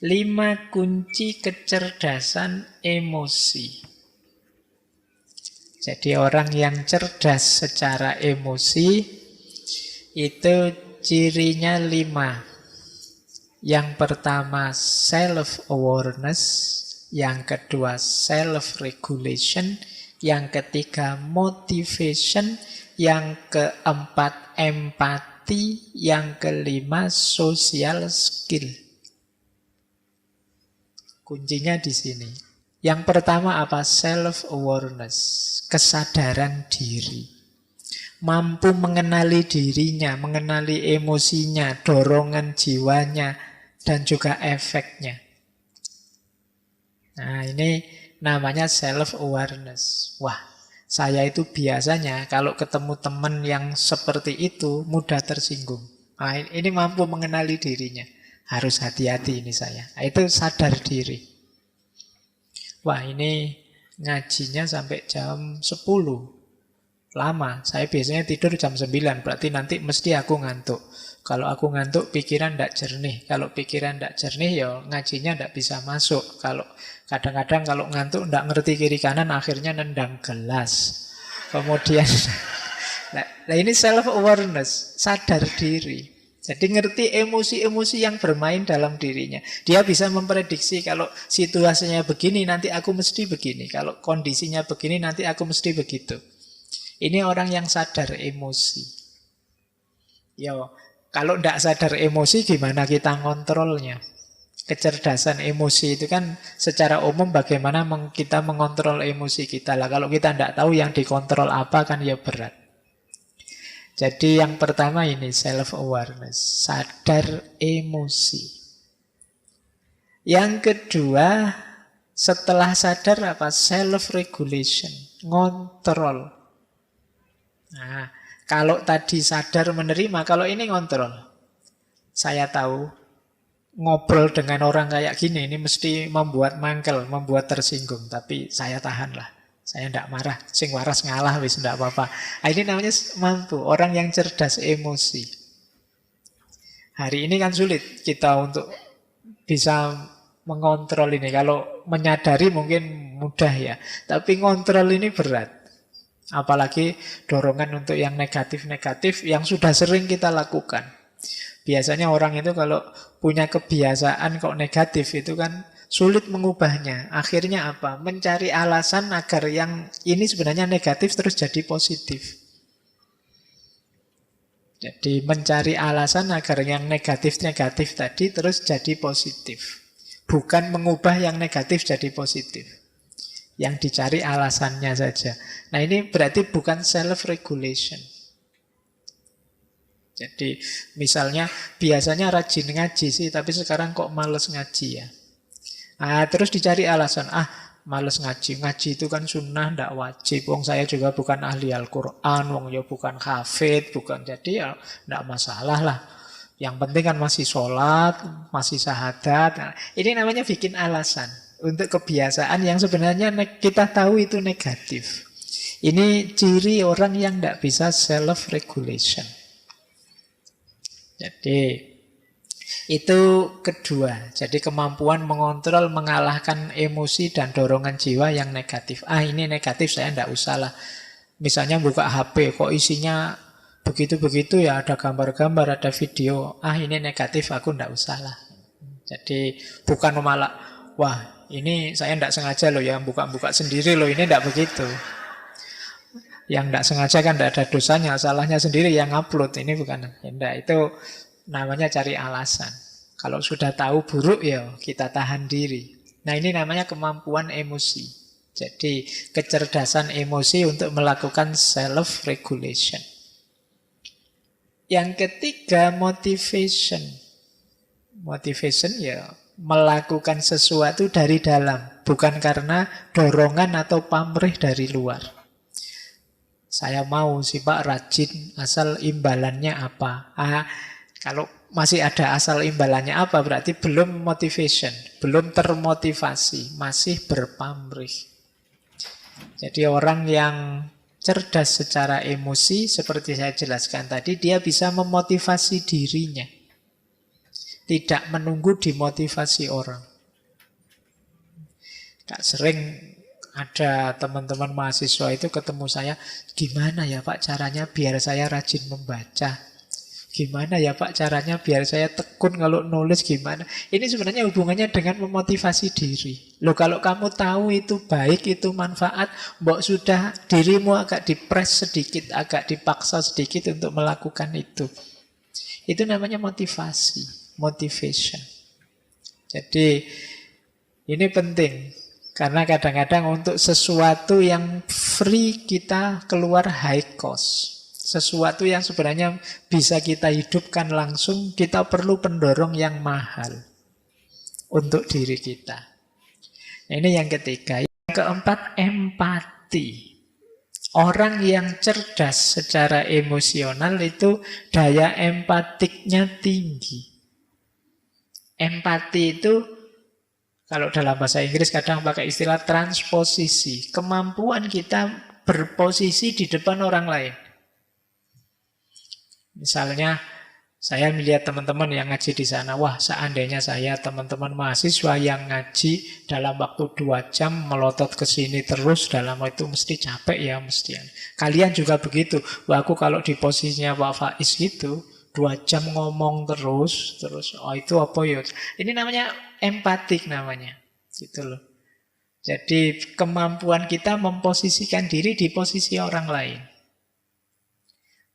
5 kunci kecerdasan emosi. Jadi orang yang cerdas secara emosi itu cirinya 5. Yang pertama self-awareness, yang kedua self-regulation, yang ketiga motivation, yang keempat empati, yang kelima social skill. Kuncinya di sini. Yang pertama apa? Self-awareness, kesadaran diri. Mampu mengenali dirinya, mengenali emosinya, dorongan jiwanya, dan juga efeknya. Nah, ini namanya self-awareness. Wah, saya itu biasanya kalau ketemu teman yang seperti itu mudah tersinggung. Nah, ini mampu mengenali dirinya. Harus hati-hati ini saya. Nah, itu sadar diri. Wah, ini ngajinya sampai jam 10. Lama, saya biasanya tidur jam 9, berarti nanti mesti aku ngantuk. Kalau aku ngantuk, pikiran tidak jernih. Kalau pikiran tidak jernih, ya ngajinya tidak bisa masuk. Kalau kadang-kadang kalau ngantuk tidak ngerti kiri kanan, akhirnya nendang gelas. Kemudian, nah ini self-awareness, sadar diri. Jadi ngerti emosi-emosi yang bermain dalam dirinya. Dia bisa memprediksi kalau situasinya begini, nanti aku mesti begini. Kalau kondisinya begini, nanti aku mesti begitu. Ini orang yang sadar emosi. Yo, kalau tidak sadar emosi, gimana kita ngontrolnya? Kecerdasan emosi itu kan secara umum bagaimana kita mengontrol emosi kita lah. Kalau kita tidak tahu yang dikontrol apa kan ya berat. Jadi yang pertama ini self-awareness, sadar emosi. Yang kedua, setelah sadar apa? Self-regulation, ngontrol. Nah, kalau tadi sadar menerima, kalau ini ngontrol. Saya tahu ngobrol dengan orang kayak gini ini mesti membuat mangkel, membuat tersinggung, tapi saya tahanlah. Saya tidak marah, sing waras ngalah wis tidak apa-apa. Nah, ini namanya mampu, orang yang cerdas emosi. Hari ini kan sulit kita untuk bisa mengontrol ini. Kalau menyadari mungkin mudah ya, tapi ngontrol ini berat. Apalagi dorongan untuk yang negatif-negatif yang sudah sering kita lakukan. Biasanya orang itu kalau punya kebiasaan kok negatif itu kan sulit mengubahnya. Akhirnya apa? Mencari alasan agar yang ini sebenarnya negatif terus jadi positif. Jadi mencari alasan agar yang negatif-negatif tadi terus jadi positif. Bukan mengubah yang negatif jadi positif. Yang dicari alasannya saja. Nah ini berarti bukan self-regulation. Jadi misalnya biasanya rajin ngaji sih, tapi sekarang kok males ngaji ya. Nah, terus dicari alasan, males ngaji. Ngaji itu kan sunnah, tidak wajib. Wong saya juga bukan ahli Al-Quran, wong ya bukan hafid, bukan. Jadi ya tidak masalah lah. Yang penting kan masih sholat, masih syahadat. Nah, ini namanya bikin alasan untuk kebiasaan yang sebenarnya kita tahu itu negatif. Ini ciri orang yang tidak bisa self-regulation. Jadi itu kedua. Jadi kemampuan mengontrol, mengalahkan emosi dan dorongan jiwa yang negatif. Ini negatif, saya tidak usah lah. Misalnya buka HP, kok isinya begitu-begitu ya, ada gambar-gambar, ada video. Ini negatif, aku tidak usah lah. Jadi bukan malah, wah ini saya tidak sengaja loh ya, buka-buka sendiri loh, ini tidak begitu. Yang tidak sengaja kan tidak ada dosanya, salahnya sendiri yang upload. Ini bukan, tidak, itu namanya cari alasan. Kalau sudah tahu buruk ya kita tahan diri. Nah ini namanya kemampuan emosi. Jadi kecerdasan emosi untuk melakukan self-regulation. Yang ketiga motivation. Motivation ya melakukan sesuatu dari dalam, bukan karena dorongan atau pamrih dari luar. Saya mau sih Pak rajin, asal imbalannya apa? Kalau masih ada asal imbalannya apa, berarti belum motivation, belum termotivasi, masih berpamrih. Jadi orang yang cerdas secara emosi, seperti saya jelaskan tadi, dia bisa memotivasi dirinya. Tidak menunggu dimotivasi orang. Kak sering ada teman-teman mahasiswa itu ketemu saya, gimana ya Pak caranya biar saya rajin membaca? Gimana ya Pak caranya biar saya tekun kalau nulis gimana? Ini sebenarnya hubungannya dengan memotivasi diri. Loh kalau kamu tahu itu baik, itu manfaat, mbok sudah dirimu agak dipres sedikit, agak dipaksa sedikit untuk melakukan itu. Itu namanya motivasi, motivation. Jadi ini penting. Karena kadang-kadang untuk sesuatu yang free kita keluar high cost. Sesuatu yang sebenarnya bisa kita hidupkan langsung, kita perlu pendorong yang mahal untuk diri kita. Ini yang ketiga. Yang keempat, empati. Orang yang cerdas secara emosional itu daya empatiknya tinggi. Empati itu kalau dalam bahasa Inggris kadang pakai istilah transposisi. Kemampuan kita berposisi di depan orang lain. Misalnya, saya melihat teman-teman yang ngaji di sana. Wah, seandainya saya teman-teman mahasiswa yang ngaji dalam waktu 2 jam melotot ke sini terus, dalam waktu mesti capek ya mestian. Kalian juga begitu. Wah, aku kalau di posisinya Pak Faiz gitu, 2 jam ngomong terus, oh itu apa ya? Ini namanya empatik namanya, gitu loh. Jadi kemampuan kita memposisikan diri di posisi orang lain.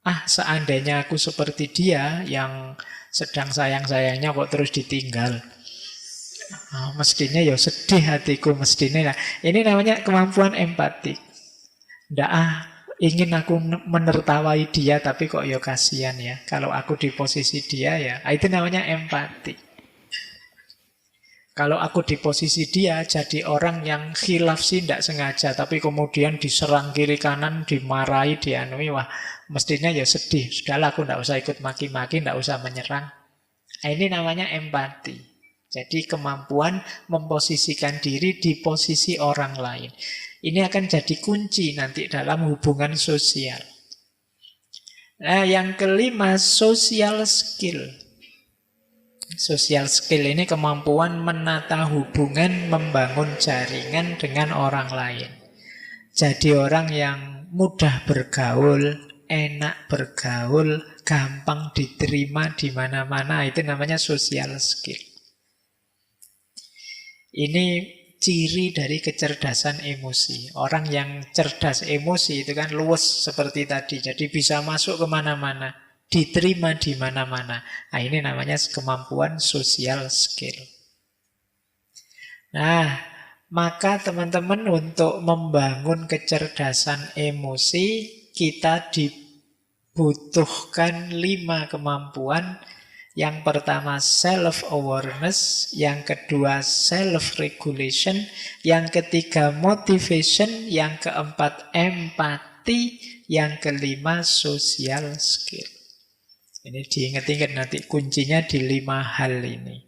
Ah, seandainya aku seperti dia yang sedang sayang-sayangnya kok terus ditinggal. Oh, mestinya ya sedih hatiku mestinya. Nah, ini namanya kemampuan empatik. Nggak ingin aku menertawai dia tapi kok ya kasihan ya. Kalau aku di posisi dia ya, itu namanya empati. Kalau aku di posisi dia jadi orang yang khilaf sih tidak sengaja, tapi kemudian diserang kiri kanan, dimarahi, dianui, wah mestinya ya sedih. Sudahlah aku tidak usah ikut maki-maki, tidak usah menyerang. Nah, ini namanya empati. Jadi kemampuan memposisikan diri di posisi orang lain. Ini akan jadi kunci nanti dalam hubungan sosial. Nah, yang kelima, social skill. Social skill ini kemampuan menata hubungan, membangun jaringan dengan orang lain. Jadi orang yang mudah bergaul, enak bergaul, gampang diterima di mana-mana, itu namanya social skill. Ini ciri dari kecerdasan emosi. Orang yang cerdas emosi itu kan luwes seperti tadi. Jadi bisa masuk kemana-mana, diterima di mana-mana. Nah, ini namanya kemampuan social skill. Nah, maka teman-teman untuk membangun kecerdasan emosi, kita dibutuhkan 5 kemampuan. Yang pertama self-awareness, yang kedua self-regulation, yang ketiga motivation, yang keempat empati, yang kelima social skill. Ini diingat-ingat nanti kuncinya di 5 hal ini.